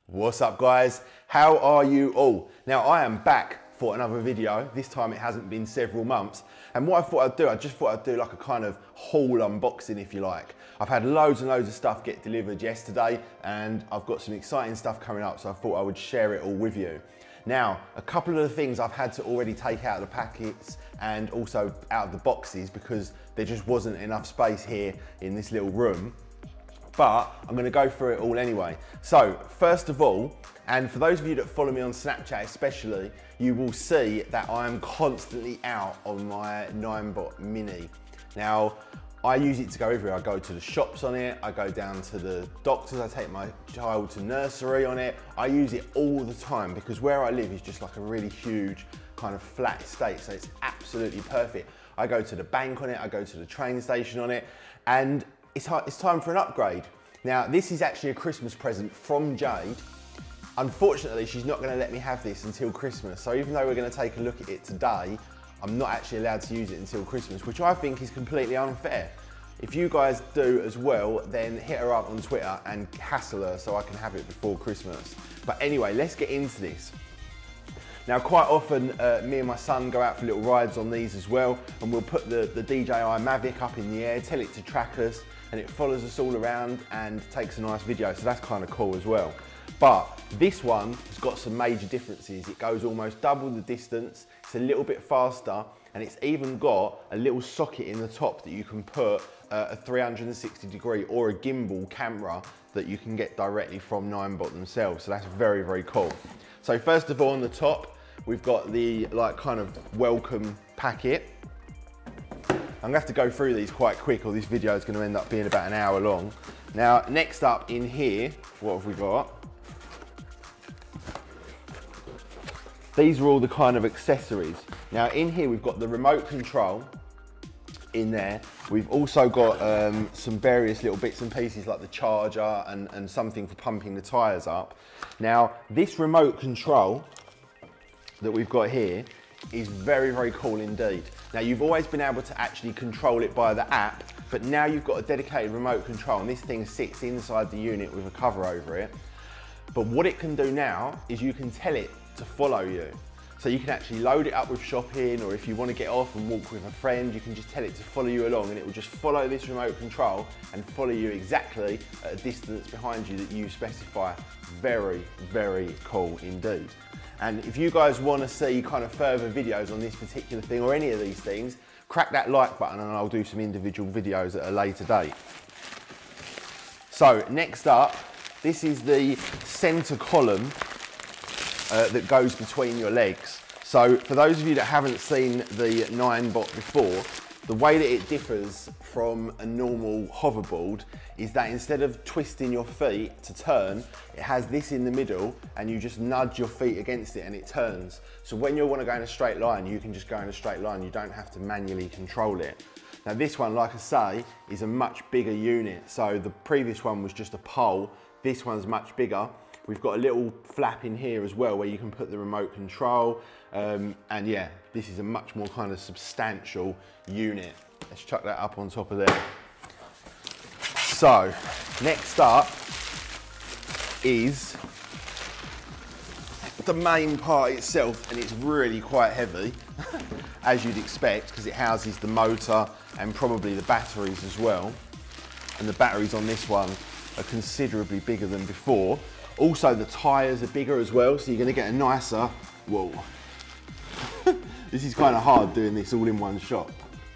What's up guys? How are you all? Now I am back for another video. This time it hasn't been several months. And what I thought I'd do, I just thought I'd do like a kind of haul unboxing if you like. I've had loads and loads of stuff get delivered yesterday and I've got some exciting stuff coming up, so I thought I would share it all with you. Now, a couple of the things I've had to already take out of the packets and also out of the boxes because there just wasn't enough space here in this little room. But I'm going to go through it all anyway. So first of all, and for those of you that follow me on Snapchat especially, you will see that I am constantly out on my ninebot mini. Now, I use it to go everywhere. I go to the shops on it, I go down to the doctors, I take my child to nursery on it. I use it all the time because where I live is just like a really huge kind of flat estate, so it's absolutely perfect. I go to the bank on it, I go to the train station on it, and it's time for an upgrade. Now, this is actually a Christmas present from Jade. Unfortunately, she's not going to let me have this until Christmas. So even though we're going to take a look at it today, I'm not actually allowed to use it until Christmas, which I think is completely unfair. If you guys do as well, then hit her up on Twitter and hassle her so I can have it before Christmas. But anyway, let's get into this. Now, quite often, me and my son go out for little rides on these as well, and we'll put the DJI Mavic up in the air, tell it to track us, and it follows us all around and takes a nice video, so that's kind of cool as well. But this one has got some major differences. It goes almost double the distance, it's a little bit faster, and it's even got a little socket in the top that you can put a 360-degree or a gimbal camera that you can get directly from ninebot themselves, so that's very, very cool. So first of all, on the top, we've got the kind of welcome packet. I'm gonna have to go through these quite quick or this video is gonna end up being about an hour long. Now, next up in here, what have we got? These are all the kind of accessories. Now in here, we've got the remote control in there. We've also got some various little bits and pieces like the charger and something for pumping the tires up. Now, this remote control that we've got here is very, very cool indeed. Now, you've always been able to actually control it by the app, but now you've got a dedicated remote control and this thing sits inside the unit with a cover over it. But what it can do now is you can tell it to follow you. So you can actually load it up with shopping, or if you want to get off and walk with a friend, you can just tell it to follow you along and it will just follow this remote control and follow you exactly at a distance behind you that you specify. Very, very cool indeed. And if you guys want to see kind of further videos on this particular thing or any of these things, crack that like button and I'll do some individual videos at a later date. So next up, this is the center column that goes between your legs. So for those of you that haven't seen the ninebot before, the way that it differs from a normal hoverboard is that instead of twisting your feet to turn, it has this in the middle and you just nudge your feet against it and it turns. So when you want to go in a straight line, you can just go in a straight line. You don't have to manually control it. Now this one, like I say, is a much bigger unit. So the previous one was just a pole. This one's much bigger. We've got a little flap in here as well where you can put the remote control. And yeah, this is a much more kind of substantial unit. Let's chuck that up on top of there. So, next up is the main part itself, and it's really quite heavy, as you'd expect, because it houses the motor and probably the batteries as well. And the batteries on this one are considerably bigger than before. Also, the tyres are bigger as well, so you're going to get a nicer, whoa. This is kind of hard doing this all in one shot.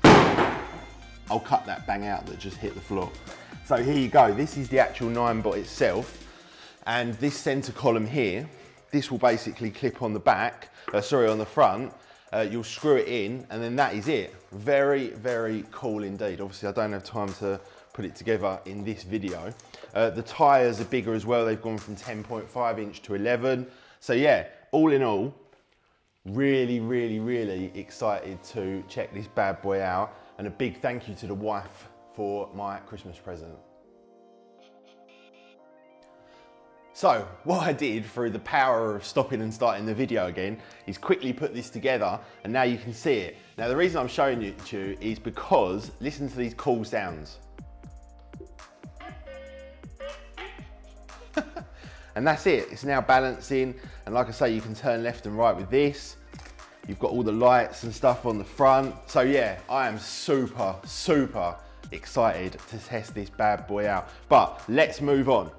I'll cut that bang out that just hit the floor. So here you go, this is the actual ninebot itself. And this center column here, this will basically clip on the back, on the front. You'll screw it in and then that is it. Very, very cool indeed. Obviously I don't have time to put it together in this video. The tyres are bigger as well. They've gone from 10.5 inch to 11. So yeah, all in all, really, really, really excited to check this bad boy out. And a big thank you to the wife for my Christmas present. So what I did through the power of stopping and starting the video again is quickly put this together and now you can see it. Now the reason I'm showing it to you is because listen to these cool sounds. And that's it, it's now balancing. And like I say, you can turn left and right with this. You've got all the lights and stuff on the front. So yeah, I am super, super excited to test this bad boy out. But let's move on.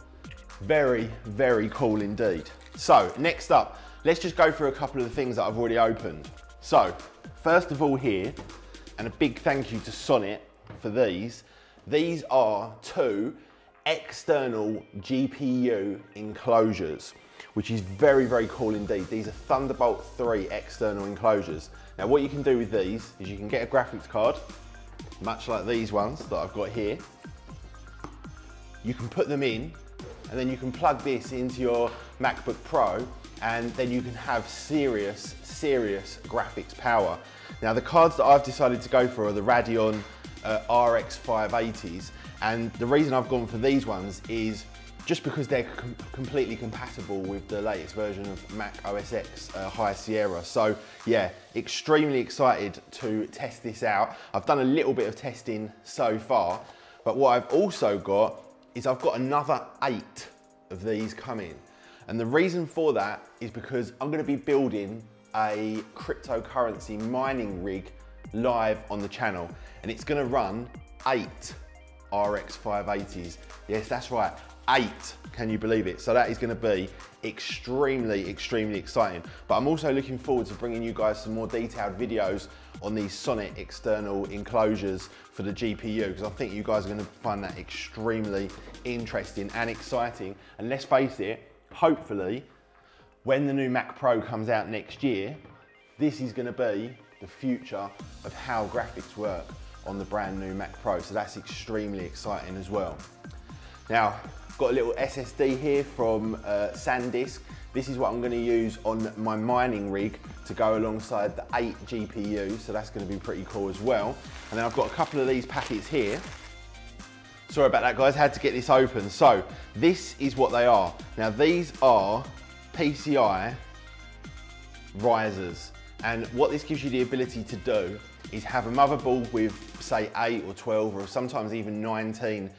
Very, very cool indeed. So next up, let's just go through a couple of the things that I've already opened. So first of all here, and a big thank you to Sonnet for these. These are 2 external GPU enclosures, which is very, very cool indeed. These are Thunderbolt 3 external enclosures. Now what you can do with these is you can get a graphics card, much like these ones that I've got here. You can put them in, and then you can plug this into your MacBook Pro, and then you can have serious graphics power. Now the cards that I've decided to go for are the Radeon RX 580s, and the reason I've gone for these ones is just because they're completely compatible with the latest version of Mac OS X High Sierra. So yeah, extremely excited to test this out. I've done a little bit of testing so far, but what I've also got is I've got another 8 of these coming. And the reason for that is because I'm gonna be building a cryptocurrency mining rig live on the channel, and it's gonna run 8 RX 580s. Yes, that's right, 8, can you believe it? So that is gonna be extremely exciting. But I'm also looking forward to bringing you guys some more detailed videos on these Sonnet external enclosures for the GPU, because I think you guys are gonna find that extremely interesting and exciting. And let's face it, hopefully, when the new Mac Pro comes out next year, this is gonna be the future of how graphics work on the brand new Mac Pro. So that's extremely exciting as well. Now, I've got a little SSD here from SanDisk. This is what I'm gonna use on my mining rig to go alongside the 8 GPUs. So that's gonna be pretty cool as well. And then I've got a couple of these packets here. Sorry about that, guys, had to get this open. So this is what they are. Now these are PCI risers. And what this gives you the ability to do is have a motherboard with say 8 or 12 or sometimes even 19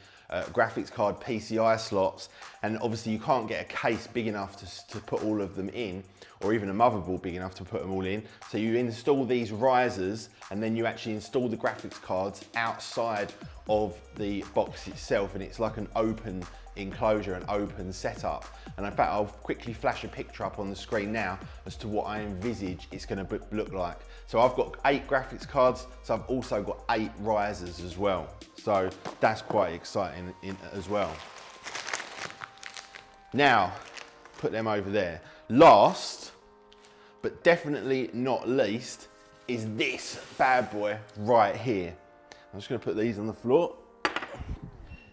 graphics card PCI slots. And obviously you can't get a case big enough to put all of them in, or even a motherboard big enough to put them all in. So you install these risers, and then you actually install the graphics cards outside of the box itself, and it's like an open enclosure, an open setup. And in fact, I'll quickly flash a picture up on the screen now as to what I envisage it's gonna look like. So I've got 8 graphics cards, so I've also got 8 risers as well. So that's quite exciting as well. Now, put them over there. Last, but definitely not least, is this bad boy right here. I'm just gonna put these on the floor.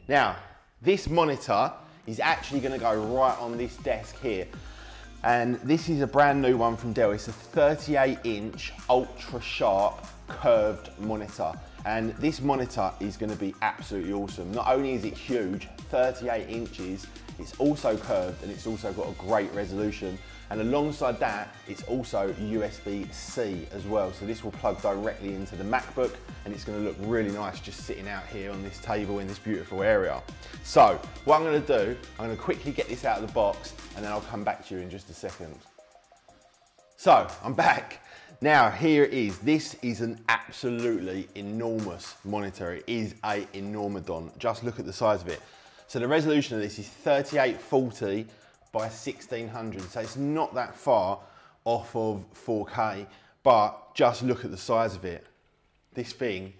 Now, this monitor is actually gonna go right on this desk here. And this is a brand new one from Dell. It's a 38-inch ultra sharp curved monitor. And this monitor is gonna be absolutely awesome. Not only is it huge, 38 inches, it's also curved and it's also got a great resolution. And alongside that, it's also USB-C as well. So this will plug directly into the MacBook, and it's gonna look really nice just sitting out here on this table in this beautiful area. So what I'm gonna do, I'm gonna quickly get this out of the box, and then I'll come back to you in just a second. So I'm back. Now here it is. This is an absolutely enormous monitor. It is a enormodon. Just look at the size of it. So the resolution of this is 3840 by 1600. So it's not that far off of 4K, but just look at the size of it. This thing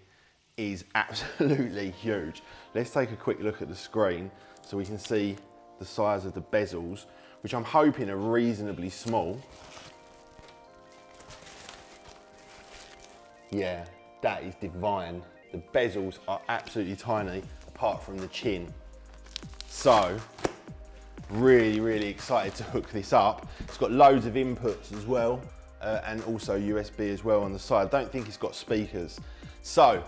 is absolutely huge. Let's take a quick look at the screen so we can see the size of the bezels, which I'm hoping are reasonably small. Yeah, that is divine. The bezels are absolutely tiny, apart from the chin. So, really excited to hook this up. It's got loads of inputs as well, and also USB as well on the side. I don't think it's got speakers. So,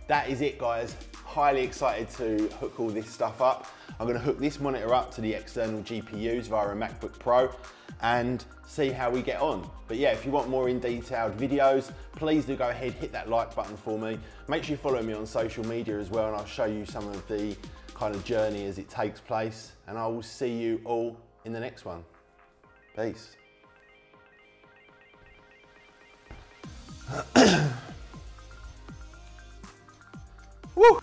that is it, guys. Highly excited to hook all this stuff up. I'm gonna hook this monitor up to the external GPUs via a MacBook Pro and see how we get on. But yeah, if you want more in detailed videos, please do go ahead, hit that like button for me. Make sure you follow me on social media as well, and I'll show you some of the kind of journey as it takes place. And I will see you all in the next one. Peace. Woo!